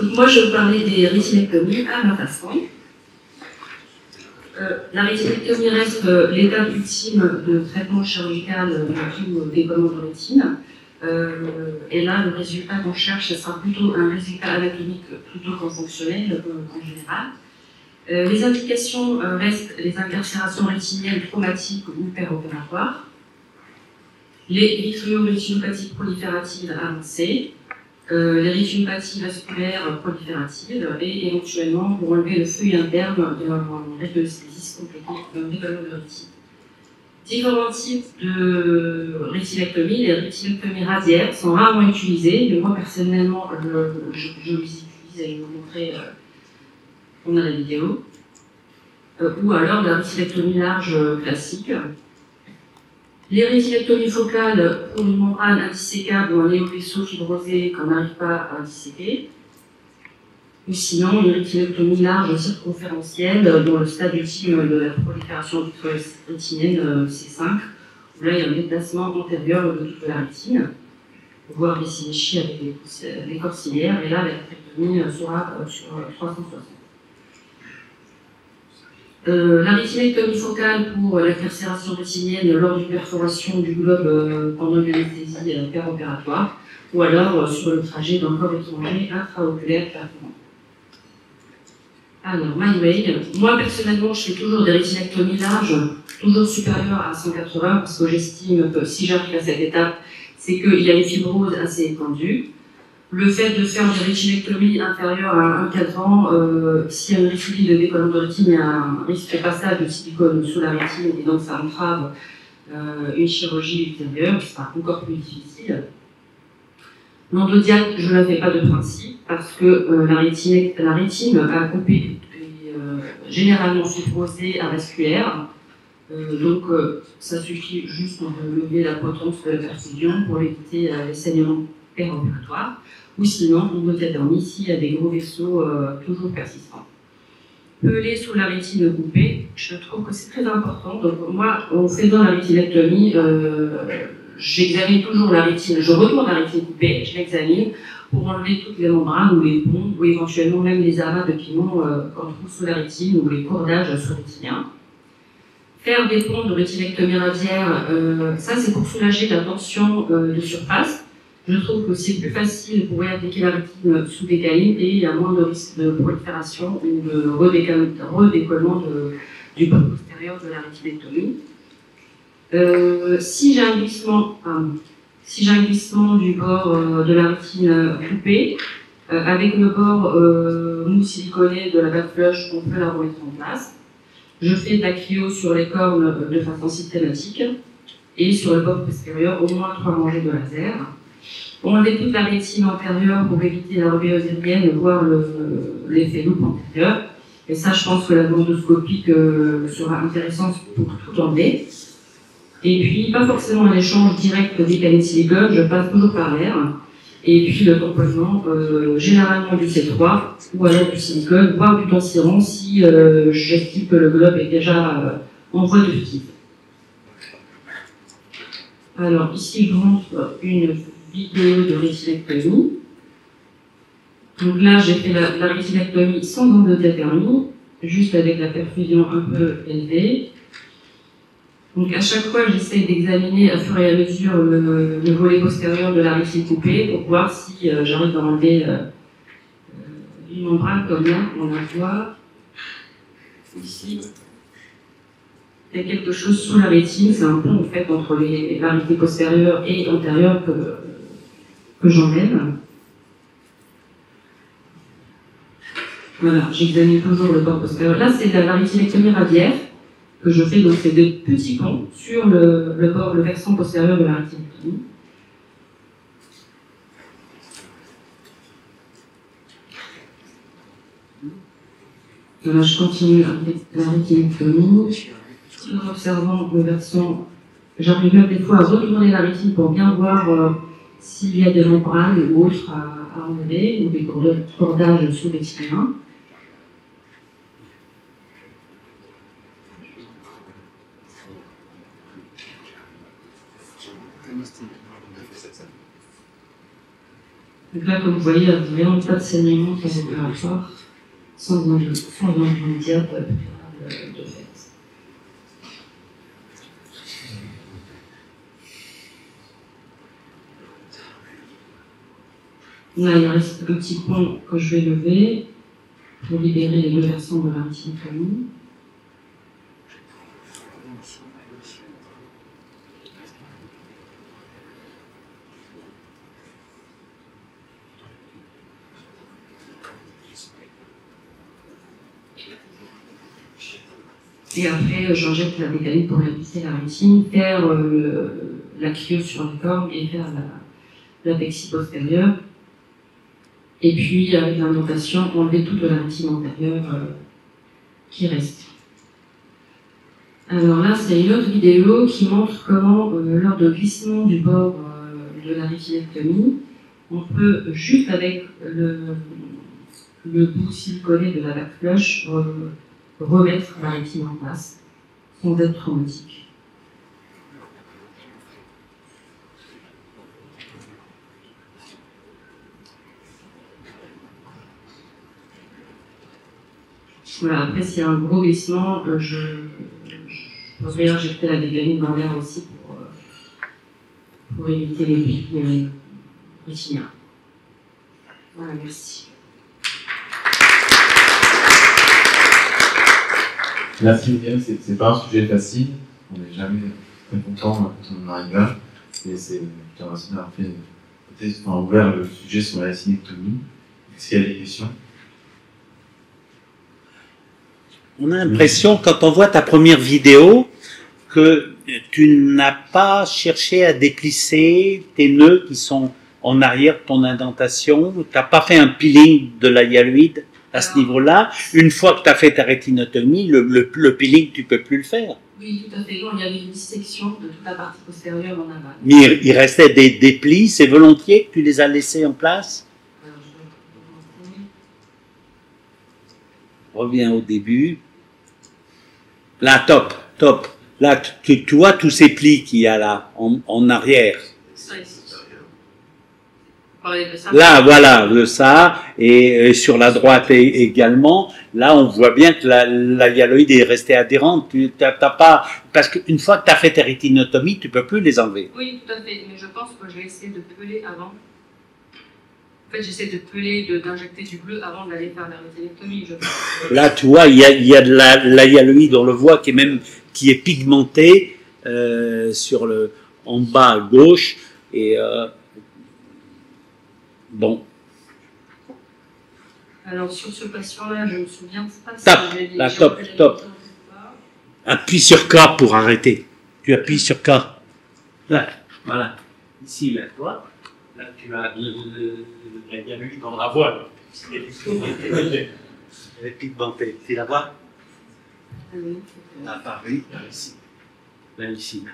Moi, je vais vous parler des rétinectomies à ma façon. La rétinectomie reste l'étape ultime de traitement chirurgical de tout décollement de rétine. Et là, le résultat qu'on cherche, ce sera plutôt un résultat anatomique plutôt qu'en fonctionnel en général. Les indications restent les incarcérations rétiniennes traumatiques ou péropératoires, les vitréorétinopathies prolifératives avancées, les rétinopathies vasculaires prolifératives et éventuellement pour enlever le feuille interne de rétinosthésis complétée de décollement de rétine. Différents types de rétinectomie. Les rétinectomies radiaires sont rarement utilisées, mais moi personnellement je les utilise et je vais vous montrer, on a la vidéo. Ou alors la rétinectomie large classique. Les rétinectomies focales pour une membrane indisséquable ou un néovaisseau fibrosé qu'on n'arrive pas à disséquer. Ou sinon, une rétinectomie large circonférentielle dans le stade ultime de la prolifération rétinienne C5, où là il y a un déplacement antérieur de toute la rétine, voire des synéchies avec les corps ciliaires, et là la rétinectomie sera sur 360. La rétinectomie focale pour la carcération rétinienne lors d'une perforation du globe pendant une anesthésie péropératoire, ou alors sur le trajet d'un corps étranger intraoculaire perforant. Alors, my way. Moi personnellement, je fais toujours des rétinectomies larges, toujours supérieures à 180, parce que j'estime que si j'arrive à cette étape, c'est qu'il y a une fibrose assez étendue. Le fait de faire des rétinectomies inférieures à 1 cadran, s'il y a une récidive de décollement de rétine, il y a un risque de passage de silicone sous la rétine, et donc ça entrave une chirurgie ultérieure, qui sera encore plus difficile. L'endodiate, je ne la fais pas de principe, parce que la rétine à couper est généralement fibrosée avasculaire, donc ça suffit juste de lever la potence de la perfusion pour éviter les saignements péropératoires, ou sinon on doit terminer s'il y a des gros vaisseaux toujours persistants. Peler sous la rétine coupée, je trouve que c'est très important. Donc moi, en faisant la rétinectomie, j'examine toujours la rétine, je retourne la rétine coupée, je l'examine pour enlever toutes les membranes ou les ponts, ou éventuellement même les amas de pigments qu'on trouve sous la rétine ou les cordages sous-rétiniens. Faire des ponts de rétinectomie radiaire, ça c'est pour soulager la tension de surface. Je trouve que c'est plus facile pour réappliquer la rétine sous décaline et il y a moins de risque de prolifération ou de redécollement du bord postérieur de la rétinectomie. Si j'ai un glissement du bord de la rétine coupée, avec le bord mousse siliconée de la back flush, on peut la remettre en place. Je fais de la cryo sur les cornes de façon systématique et sur le bord postérieur au moins 3 rangées de laser. On enlève toute la rétine antérieure pour éviter la rubéose irienne, voire l'effet loupe antérieur. Et ça, je pense que la bordoscopie sera intéressante pour tout enlever. Et puis, pas forcément un échange direct des silicone, je passe toujours par l'air. Et puis le tamponnement, généralement du C3, ou alors du silicone, voire du tensiron si j'estime que le globe est déjà en voie de fuite. Alors ici, je vous montre une vidéo de rétinectomie. Donc là, j'ai fait la rétinectomie sans endothermie, juste avec la perfusion un peu élevée. Donc à chaque fois, j'essaie d'examiner à fur et à mesure le volet postérieur de la rétine coupée pour voir si j'arrive à enlever une membrane comme là, on la voit ici. Il y a quelque chose sous la rétine, c'est un pont en fait entre la rétine postérieure et antérieure que j'enlève. Voilà, j'examine toujours le bord postérieur. Là, c'est la rétinectomie radiaire que je fais, donc c'est des petits ponts sur le versant postérieur de la rétinectomie. Là, je continue avec la rétinectomie. En observant le versant, j'arrive même des fois à retourner la rétine pour bien voir s'il y a des membranes ou autres à enlever, ou des cordages sous-rétiniens. Donc là, comme vous voyez, il n'y a vraiment pas de saignement post-opératoire, sans immédiat de fait. Là, il reste un petit pont que je vais lever pour libérer les deux versants de la rétinicomie. Et après, j'injecte la bécaline pour réaliser la rétine, faire la cryo sur le corps et faire l'apexie postérieure. Et puis, avec l'implantation, enlever toute la rétine antérieure qui reste. Alors là, c'est une autre vidéo qui montre comment, lors de glissement du bord de la rétinectomie, on peut, juste avec le bout siliconé de la backflush, remettre la rétine en place, sans être traumatique. Voilà, après, s'il y a un gros glissement, je pourrais injecter la bécaline dans l'air aussi pour éviter les plis rétiniens. Voilà, merci. Merci Miguel, c'est pas un sujet facile, on n'est jamais très content quand on en arrive là, et c'est je te remercie d'avoir fait peut-être ouvert le sujet sur la rétinectomie. Est-ce qu'il y a des questions? On a l'impression, quand on voit ta première vidéo, que tu n'as pas cherché à déplisser tes nœuds qui sont en arrière de ton indentation, tu n'as pas fait un peeling de la hyaloïde à ce niveau-là. Une fois que tu as fait ta rétinotomie, le peeling, tu ne peux plus le faire. Oui, tout à fait. Non, il y avait une dissection de toute la partie postérieure en aval. Mais il restait des plis, c'est volontiers que tu les as laissés en place? Alors, je vais commencer. Reviens au début. Là, top. Là, tu vois tous ces plis qu'il y a là, en arrière. Ça ici. Vous parlez de ça? Là, voilà, ça, et sur la droite également. Là, on voit bien que la hyaloïde est restée adhérente. Tu t'as pas, parce qu'une fois que tu as fait ta rétinotomie, tu peux plus les enlever. Oui, tout à fait. Mais je pense que je vais essayer de peler avant. En fait, j'essaie de peler, d'injecter du bleu avant d'aller faire la rétinectomie. Là, tu vois, il y a de la hyaloïde, on le voit, qui est pigmentée en bas à gauche. Et bon. Alors, sur ce patient-là, je me souviens pas si j'ai dit. Top. Appuie sur K pour arrêter. Tu appuies sur K. Là, voilà. Ici, là, toi. Là, tu as la hyaloïde dans la voile. Elle est pigmentée. Tu la vois? Oui. Là, pareil, là, ici. Là, ici.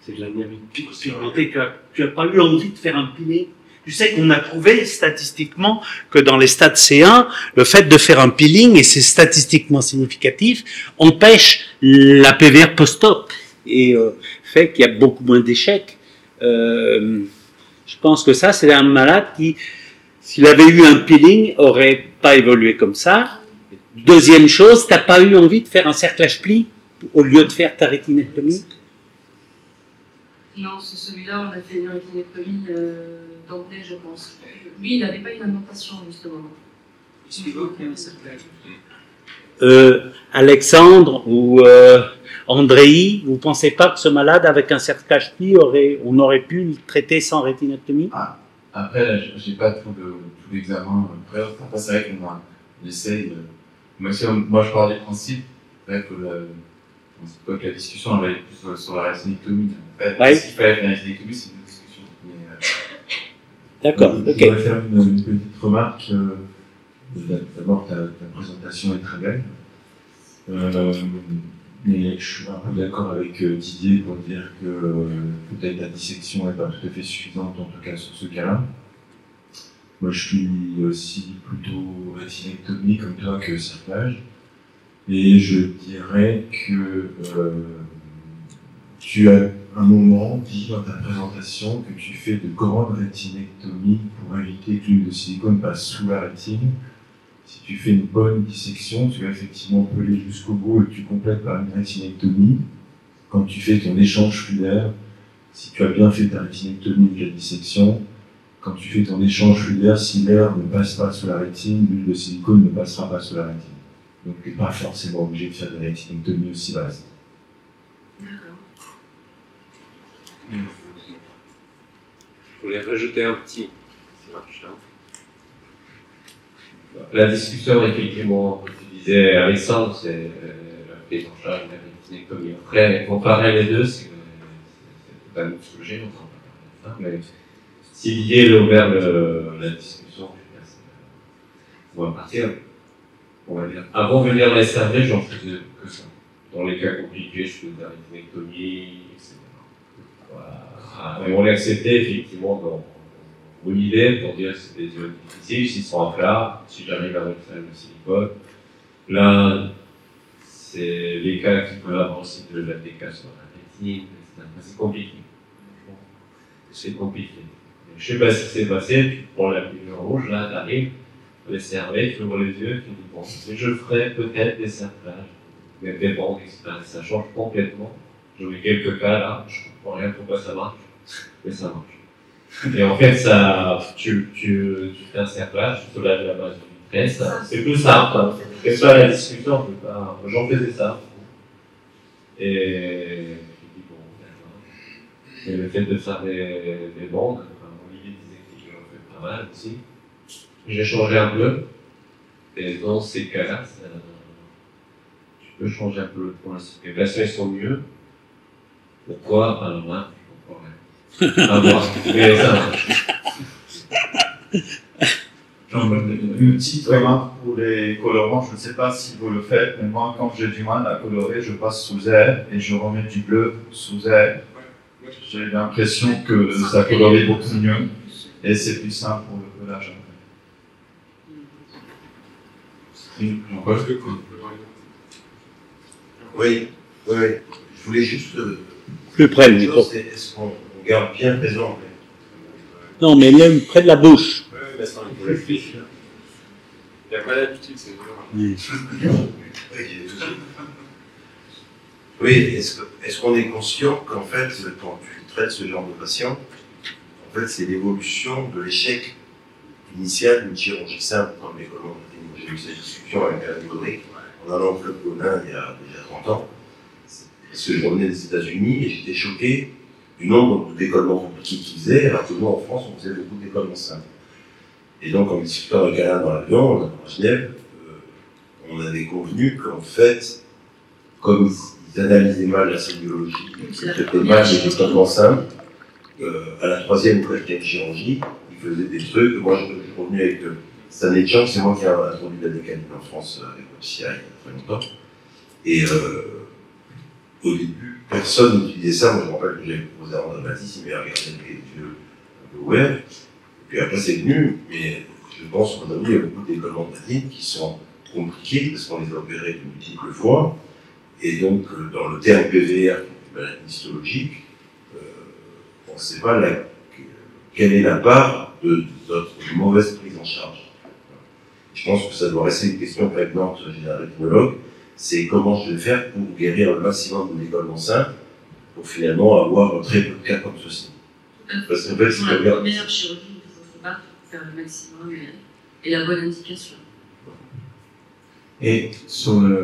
C'est de la hyaloïde pigmentée. Tu n'as pas eu envie de faire un peeling? Tu sais qu'on a prouvé statistiquement que dans les stades C1, le fait de faire un peeling, et c'est statistiquement significatif, empêche la PVR post-op et fait qu'il y a beaucoup moins d'échecs. Je pense que ça, c'est un malade qui, s'il avait eu un peeling, aurait pas évolué comme ça. Deuxième chose, t'as pas eu envie de faire un cerclage pli au lieu de faire ta rétinectomie? Non, c'est celui-là, on a fait une rétinectomie d'emblée, je pense. Lui, il n'avait pas une alimentation, justement. Alexandre ou Andréi, vous ne pensez pas que ce malade, avec un cerclage pli, on aurait pu le traiter sans rétinectomie? Après, là, j'ai pas tout l'examen. Après, c'est vrai qu'on essaye. Moi, je pars du principe que la discussion elle va aller plus sur la rétinectomie. S'il fallait faire la rétinectomie, c'est une discussion. D'accord, ok. Je voudrais faire une petite remarque. D'abord, ta présentation est très belle. Mais je suis un peu d'accord avec Didier pour dire que peut-être la dissection n'est pas tout à fait suffisante, en tout cas sur ce cas-là. Moi, je suis aussi plutôt rétinectomie comme toi que cerclage. Et je dirais que tu as un moment dit dans ta présentation que tu fais de grandes rétinectomies pour éviter que l'huile de silicone passe sous la rétine. Si tu fais une bonne dissection, tu vas effectivement peler jusqu'au bout et tu complètes par une rétinectomie. Quand tu fais ton échange fluidaire, si tu as bien fait ta rétinectomie et la dissection, quand tu fais ton échange fluidaire, si l'air ne passe pas sous la rétine, l'huile de silicone ne passera pas sous la rétine. Donc tu n'es pas forcément obligé de faire des rétinectomies aussi vastes. D'accord. Je voulais rajouter un petit. La discussion, effectivement, que tu disais, Alexandre, c'est la prise en charge de la rétinectomie. Après, comparer les deux, c'est pas un autre sujet, on s'en va parler de ça, mais si Didier a ouvert la discussion, on va partir. On va dire, avant de venir dans les SRD, j'en faisais que ça. Dans les cas compliqués, je faisais de la rétinectomie, etc. Voilà. Et on l'a accepté, effectivement, dans mon idée, pour dire que c'est des zones difficiles, s'ils sont en plat, si j'arrive à refaire le silicone. Là, c'est les cas qui peuvent avoir aussi de la TK sur la rétine, etc. C'est compliqué. C'est compliqué. Je sais pas ce qui s'est passé, tu prends la pilule rouge, là, t'arrives, les cerveaux, tu ouvres les yeux, tu dis bon, je ferai peut-être des cerclages, des bandes, etc. Ça change complètement. J'en ai quelques cas là, je comprends rien pourquoi ça marche, mais ça marche. Et en fait, ça, tu fais un cerclage, tu soulages la base du test, c'est tout simple. Hein. C'est ça la discussion, j'en faisais ça. Et je dis bon, d'accord. Et le fait de faire des bandes, Olivier disait qu'il en fait pas mal aussi. J'ai changé un peu, et dans ces cas-là, tu peux changer un peu le point. Les patients sont mieux. Pourquoi? Alors là, je comprends rien. À voir. Mais ça marche. Une petite remarque pour les colorants, je ne sais pas si vous le faites, mais moi, quand j'ai du mal à colorer, je passe sous air et je remets du bleu sous air. J'ai l'impression que ça colorie beaucoup mieux et c'est plus simple pour le collage. Oui. Je voulais juste. Plus près le micro. Est-ce qu'on garde bien présent? Non, mais même près de la bouche. Oui, mais ça, il faut réfléchir. Il n'y a pas d'habitude, c'est dur. Oui, est-ce qu'on est conscient qu'en fait, quand tu traites ce genre de patient, en fait, c'est l'évolution de l'échec initial d'une chirurgie simple dans les colonnes. J'ai eu cette discussion avec Alain Gaudry en allant au Club Gaudin il y a déjà 30 ans. Parce que je revenais des États-Unis et j'étais choqué du nombre de décollements compliqués qu'ils faisaient, alors que nous, en France, on faisait beaucoup de décollements simples. Et donc, en discutant avec Alain dans l'avion, à Genève, on avait convenu qu'en fait, comme ils analysaient mal la cellulogie, ils traitaient mal les décollements simples, à la troisième ou quatrième chirurgie, ils faisaient des trucs. Moi, je suis revenu avec Stanley Chang, c'est moi qui ai introduit la décaline en France avec le CI il y a très longtemps. Et au début, personne n'utilisait ça. Moi, je me rappelle que j'avais proposé à André Matisse, il m'a regardé avec les yeux un peu ouverts. Et puis après, c'est venu, mais je pense qu'aujourd'hui, il y a beaucoup de décollements de rétine qui sont compliqués parce qu'on les a opérés de multiples fois. Et donc, dans le terme PVR, qui est une maladie histologique, on ne sait pas quelle est la part de notre mauvaise prise en charge. Je pense que ça doit rester une question prégnante chez un rétinologue, c'est comment je vais faire pour guérir le maximum de décollements simples pour finalement avoir très peu de cas comme ceci. Parce qu'en fait, c'est la première chirurgie, il faut se battre pour faire le maximum et la bonne indication. Et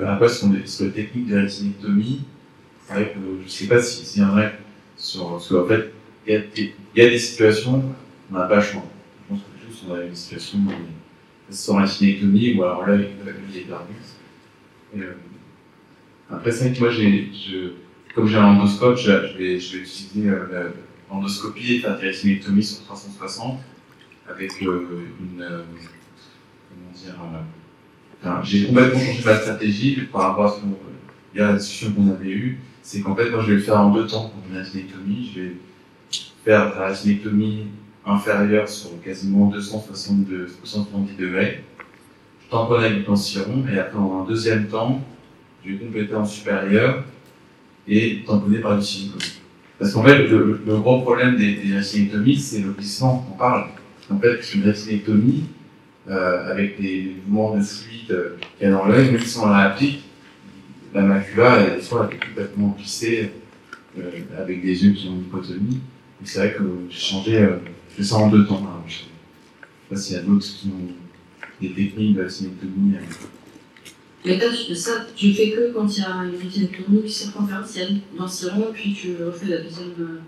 après, sur les techniques de rétinectomie, c'est vrai que je ne sais pas si un vrai parce qu'en fait, il y a des situations où on n'a pas le choix. Je pense que juste on a une situation sans rétinectomie ou alors là, avec les darnus. Après, c'est vrai que moi, comme j'ai un endoscope, je vais utiliser l'endoscopie et faire des rétinectomies sur 360 avec j'ai complètement changé ma stratégie par rapport à la discussion qu'on avait eue. C'est qu'en fait, moi, je vais le faire en 2 temps pour une rétinectomie. Je vais faire la rétinectomie inférieure sur quasiment 270 degrés. Je tamponne avec du tensiron et après, en un deuxième temps, je vais compléter en supérieur et tamponner par du silicone. Parce qu'en fait, le gros problème des rachinectomies, c'est le glissement, on parle. En fait, une rachinectomie, avec des mouvements de fluide qu'il y a dans l'œil, même si on la applique, la macula, des fois, elle est complètement glissée, avec des yeux qui ont une hypotonie. Et c'est vrai que j'ai changé, je fais ça en 2 temps. Hein. Je sais pas s'il y a d'autres qui ont des techniques de rachinectomie. Mais toi, ça, tu le fais que quand il y a une rachinectomie circonférentielle, dans ce rond, puis tu refais la deuxième.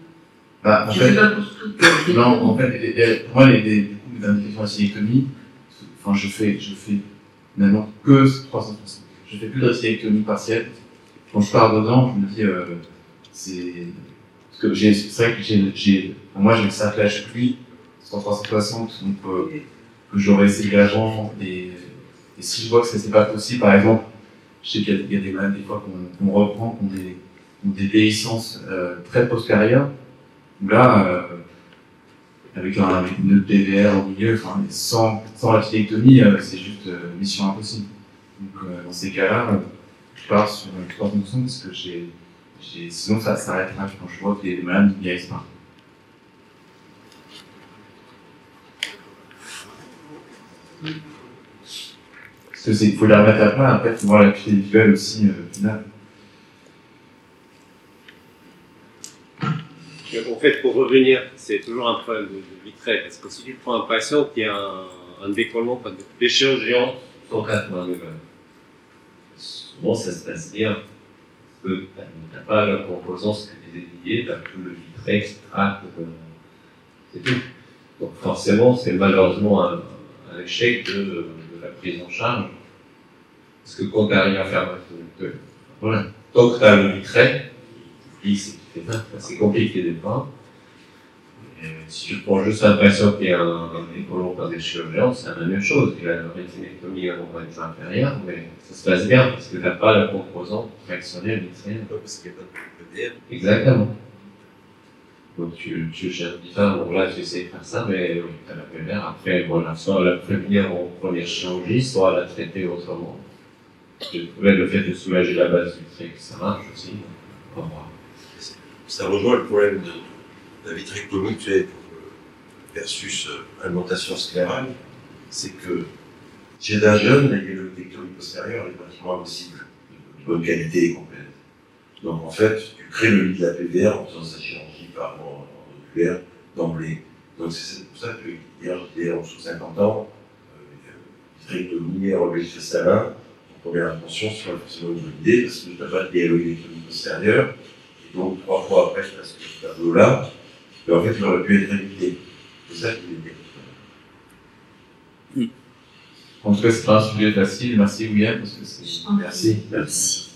En tu fait, fais pas pour toutes. non, en fait, pour moi, les indications de rachinectomie, enfin, je fais maintenant que 360. Je fais plus de rachinectomie partielle. Quand je pars dedans, je me dis, c'est. Parce que c'est vrai que moi, j'ai le cerclage pluie, 360, donc que j'aurais essayé avant, et si je vois que c'est pas possible, par exemple, je sais qu'il y a des malades, des fois, qu'on reprend, qui ont des déhiscences très postérieures, où là, avec une PVR au milieu, enfin, sans rachinectomie, c'est juste mission impossible. Donc, dans ces cas-là, je pars sur 300 parce que sinon ça s'arrête là quand je vois que les malades ne guérissent pas. Parce qu'il faut la remettre à plat, après il faut voir l'acuité visuelle aussi finale. En fait, pour revenir, c'est toujours un problème de vitrail, parce que si tu prends un patient qui a un décollement, les chirurgiens sont 4 mois de souvent ça se passe bien, parce que tu n'as pas la composance que tu dédiée, tu as tout le vitrail qui traque, c'est tout. Donc forcément, c'est malheureusement un échec de la prise en charge, parce que quand tu arrives à faire voilà, tant que tu as le vitrail, c'est compliqué des fois. Si tu prends juste un patient qui a un décollement par des chirurgiens, c'est la même chose. Il a une rétinectomie en les inférieures, mais ça se passe bien parce que tu n'as pas la composante fractionnelle vitraire. Parce qu'il n'y a pas de PDR. Exactement. Donc tu gères différemment. Bon, là, tu essaies de faire ça, mais oui, tu as la PDR. Après, voilà, soit la prévenir en première chirurgie, soit la traiter autrement. Le fait de soulager la base vitrée, ça marche aussi. Au revoir. Ça rejoint le problème de la vitrectomie versus alimentation sclérale, c'est que chez un jeune, la vitrectomie postérieure est pratiquement impossible, de bonne qualité et complète. Donc en fait, tu crées le lit de la PVR en faisant sa chirurgie par oculaire d'emblée. Donc c'est pour ça que hier j'étais en dessous de 50 ans, vitrectomie orbifice-festala, en première attention sur la fonctionnement de l'idée, parce que je n'ai pas de vitrectomie postérieure. Donc 3 fois après, je passe ce tableau-là, et en fait, il aurait pu être évité. C'est ça qui est bien. En tout cas, c'est pas un sujet facile. Merci, William, parce que c'est. Merci.